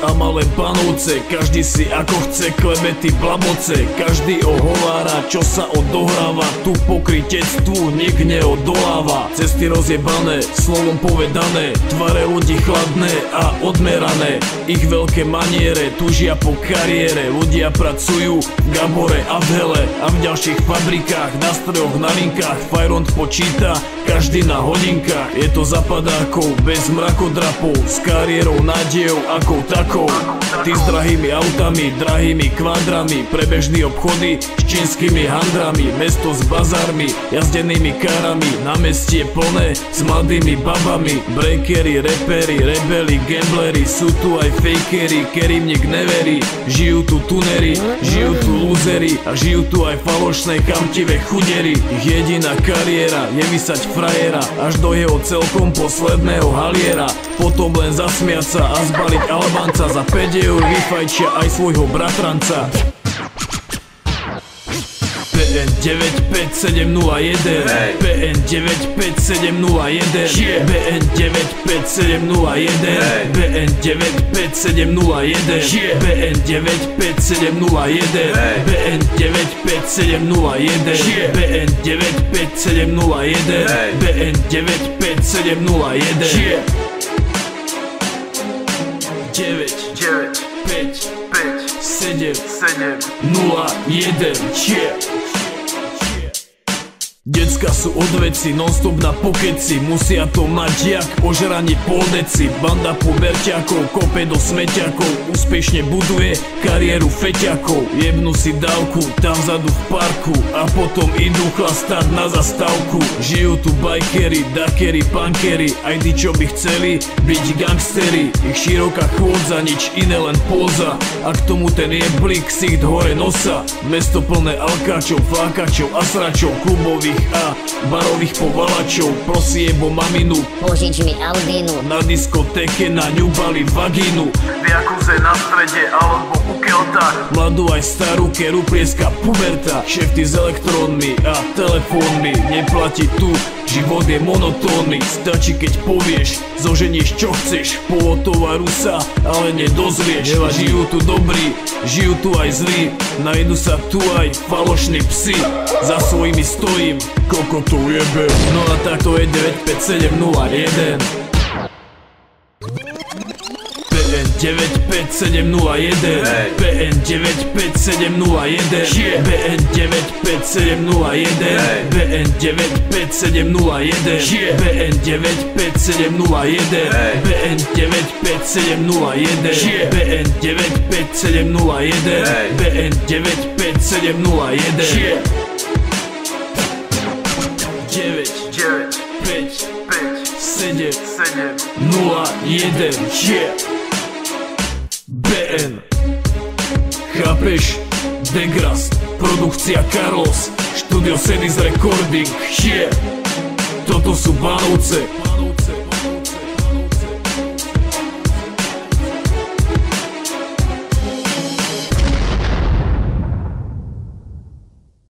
A malé panovce, každý si ako chce, klebety, blaboce. Každý ohovára, čo sa odohráva. Tu pokrytectvu nik neodoláva. Cesty rozjebané, slovom povedané, tvare ľudí chladné a odmerané. Ich veľké maniere, tužia po kariére. Ľudia pracujú v Gabore a v Hele a v ďalších fabrikách, na strojoch, na linkách. Fajront počíta, každý na hodinkách. Je to zapadákov, bez mrakodrapov, s kariérou, nádejou, akou takou. Ty s drahými autami, drahými kvadrami, prebežní obchody s čínskymi handrami, mesto s bazármi, jazdenými karami, námestie plné s mladými babami. Breakery, reperi, rebeli, gambleri, sú tu aj fakery, kerým nik neverí. Žijú tu tunery, žijú tu lúzery a žijú tu aj falošné chamtivé chudery. Ich jediná kariéra je vysať frajera až do jeho celkom posledného haliera. Potom len zasmiať sa a zbaliť albanca. Za 5 eur vyfajčia aj svojho bratranca. PN 95701, PN 95701, PN 95701, PN 95701, PN 95701, PN 95701, PN 95701, PN 95701. 9, 5, 7, 0, 1. Decka sú odveci, non-stop na pokeci, musia to mať jak ožraní poldeci. Banda puberťakov kope do smeťakov, úspešne buduje kariéru feťakov. Jebnú si dávku tam vzadu v parku a potom idú chlastať na zastávku. Žijú tu bajkery, dakery, punkery, aj tí čo by chceli byť gangstery. Ich široká chôdza, nič iné len póza, a k tomu ten jeblik sicht hore nosa. Mesto plné alkáčov, flákačov a sračov, klubových a barových povalačov. Prosí jebo maminu, požič mi Audinu. Na diskotéke naňubali vagínu, v jakuze na strede alebo u kelta. Mladú aj starú keru prieska puberta. Šefty s elektrónmi a telefónmi, neplatí tu, život je monotónny. Stačí keď povieš, zoženieš čo chceš, polotovaru sa ale nedozvieš. Žijú tu dobrí, žijú tu aj zlí, najdu sa tu aj falošní psi. Za svojimi stojím, koľko to jebe. No a takto je 95701. PN 95701, PN 95701, PN 95701, PN 95701, PN 95701, PN 95701, PN 95701, PN 95701. 9, 5, 7, 0, 1. BN. Chápeš? Degrast, produkcia Carlos, štúdio Sedis Recording. Toto sú Banovce.